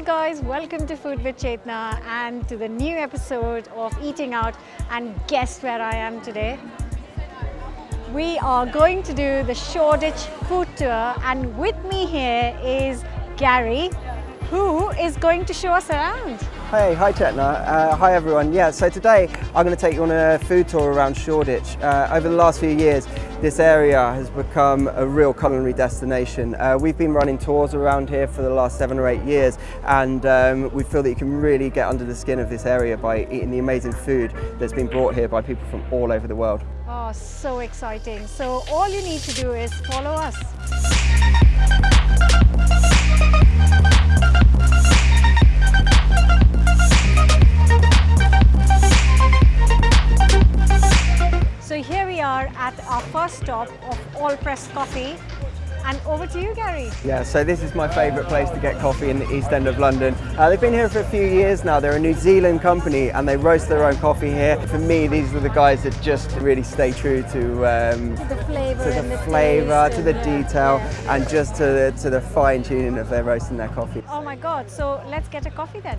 guys, welcome to Food with Chetna and to the new episode of Eating Out. And guess where I am today? We are going to do the Shoreditch food tour, and with me here is Gary, who is going to show us around. Hey, hi Chetna. Hi everyone. Yeah, so today I'm going to take you on a food tour around Shoreditch. Over the last few years, this area has become a real culinary destination. We've been running tours around here for the last 7 or 8 years, and we feel that you can really get under the skin of this area by eating the amazing food that's been brought here by people from all over the world. Oh, so exciting. So all you need to do is follow us. So here we are at our first stop of All Press Coffee, and over to you, Gary. Yeah, so this is my favourite place to get coffee in the East End of London. They've been here for a few years now. They're a New Zealand company and they roast their own coffee here. For me, these are the guys that just really stay true to the flavour, to the taste, detail, and just to the fine tuning of their roasting their coffee. Oh my God, so let's get a coffee then.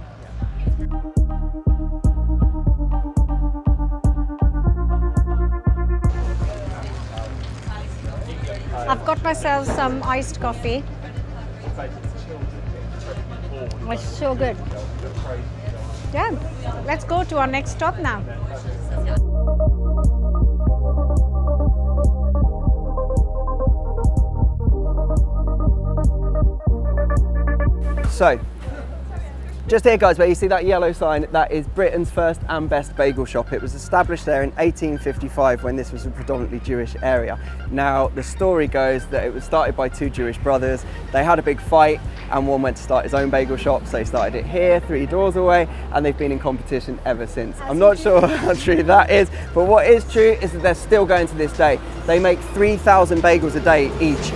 I've got myself some iced coffee. It's so good. Yeah, let's go to our next stop now. So, just here guys, where you see that yellow sign, that is Britain's first and best bagel shop. It was established there in 1855 when this was a predominantly Jewish area. Now, the story goes that it was started by 2 Jewish brothers. They had a big fight and one went to start his own bagel shop, so they started it here, 3 doors away, and they've been in competition ever since. I'm not sure how true that is, but what is true is that they're still going to this day. They make 3,000 bagels a day each.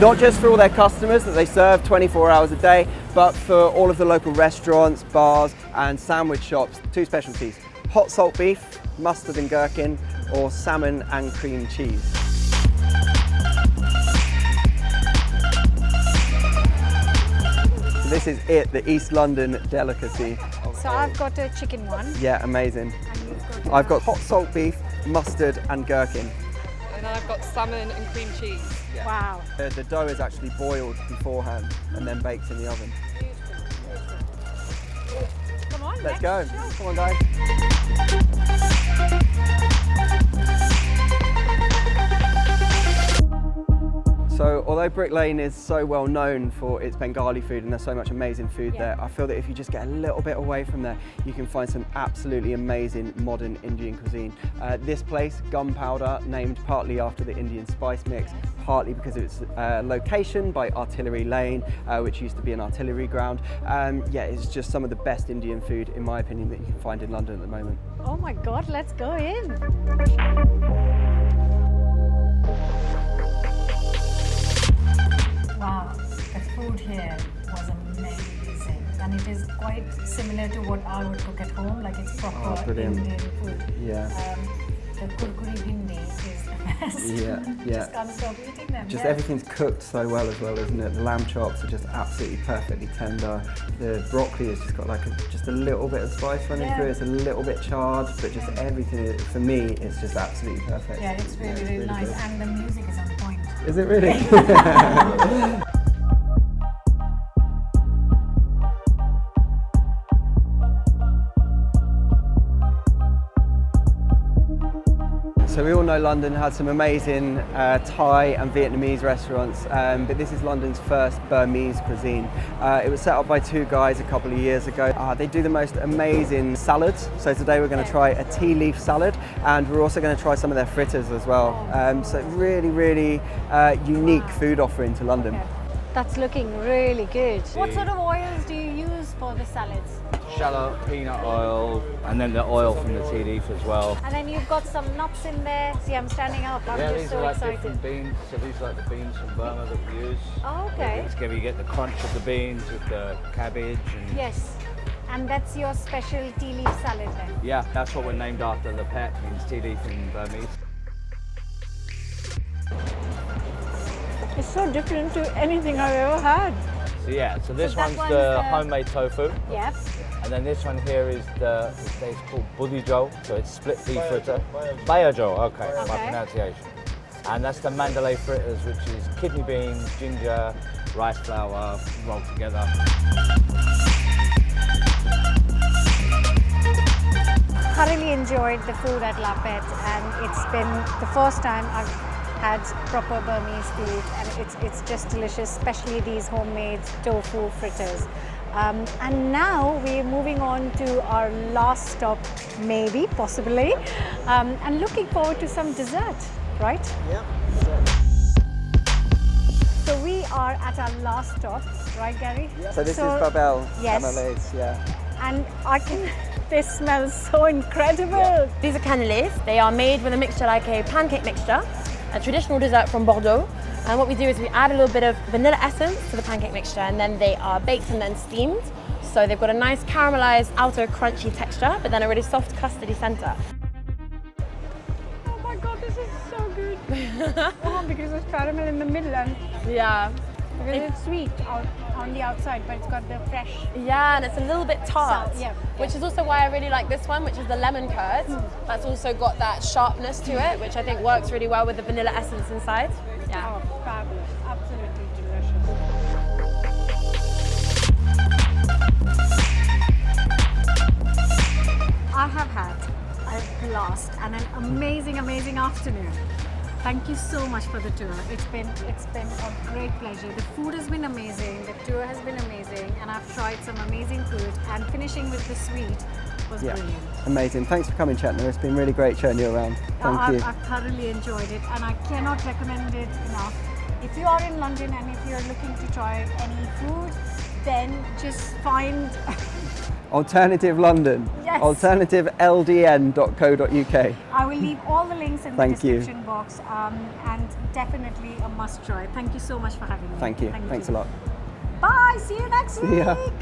Not just for all their customers that they serve 24 hours a day, but for all of the local restaurants, bars and sandwich shops. 2 specialties, hot salt beef, mustard and gherkin, or salmon and cream cheese. So this is it, the East London delicacy. So I've got a chicken one. Yeah, amazing. And you've got I've got hot salt beef, mustard and gherkin. And then I've got salmon and cream cheese. Yeah. Wow. The dough is actually boiled beforehand and then baked in the oven. Come on, Let's go. Come on, guys. So, although Brick Lane is so well known for its Bengali food and there's so much amazing food there, I feel that if you just get a little bit away from there, you can find some absolutely amazing modern Indian cuisine. This place, Gunpowder, named partly after the Indian spice mix, partly because of its location by Artillery Lane, which used to be an artillery ground. Yeah, it's just some of the best Indian food, in my opinion, that you can find in London at the moment. Oh my God, let's go in. Wow, the food here was amazing, and it is quite similar to what I would cook at home, like it's proper Indian food. Yeah. The kurkuri bhindi is the best. Yeah, yeah. Just can't stop eating them. Just everything's cooked so well as well, isn't it? The lamb chops are just absolutely perfectly tender. The broccoli has just got like just a little bit of spice running through. It's a little bit charred, but just everything, for me, it's just absolutely perfect. Yeah, it's really, really nice, good. and the music is on point. Is it really? So we all know London has some amazing Thai and Vietnamese restaurants, but this is London's first Burmese cuisine. It was set up by 2 guys a couple of years ago. They do the most amazing salads. So today we're going to try a tea leaf salad, and we're also going to try some of their fritters as well. So really, really unique food offering to London. That's looking really good. What sort of oils do you use for the salads? Shallot, peanut oil, and then the oil from the tea leaf as well. And then you've got some nuts in there. See, I'm standing up. I'm just these so are like excited. different beans. So these are like the beans from Burma that we use. Oh, okay. You get the crunch of the beans with the cabbage. And Yes. And that's your special tea leaf salad then? yeah, that's what we're named after. The pet means tea leaf in Burmese. It's so different to anything I've ever had. So yeah, so this So that one's one's the the- homemade tofu. Yep. And then this one here is it's called budijo, so it's split beef fritter. Bayajo, okay, my Okay. pronunciation. And that's the Mandalay fritters, which is kidney beans, ginger, rice flour rolled together. Thoroughly enjoyed the food at La Pet, and it's been the first time I've had proper Burmese food, and it's just delicious, especially these homemade tofu fritters. And now we're moving on to our last stop, maybe, possibly, and looking forward to some dessert, right? Yeah. So we are at our last stop, right, Gary? So this is Bagel yes. Canelés, yeah. And I can, this smells so incredible. These are cannelés. They are made with a mixture like a pancake mixture, a traditional dessert from Bordeaux. And what we do is we add a little bit of vanilla essence to the pancake mixture, and then they are baked and then steamed. So they've got a nice caramelized outer crunchy texture, but then a really soft custardy center. Oh my god, this is so good. Oh, because there's caramel in the middle and Yeah. because it's sweet on the outside, but it's got the fresh. Yeah, and it's a little bit tart, Yeah, which is also why I really like this one, which is the lemon curd. That's also got that sharpness to it, which I think works really well with the vanilla essence inside. Yeah. Oh, fabulous. Absolutely delicious. I have had a blast and an amazing afternoon. Thank you so much for the tour. It's been a great pleasure. The food has been amazing, the tour has been amazing, and I've tried some amazing food, and finishing with the sweet was brilliant. Amazing. Thanks for coming, Chetna. It's been really great showing you around. Thank you. I've thoroughly enjoyed it, and I cannot recommend it enough. If you are in London and if you're looking to try any food, then just find Alternative London. Yes. AlternativeLDN.co.uk. I will leave all the links in the Thank you. description box, and definitely a must try. Thank you so much for having me. Thank you. Thanks a lot. Bye. See you next See ya. week.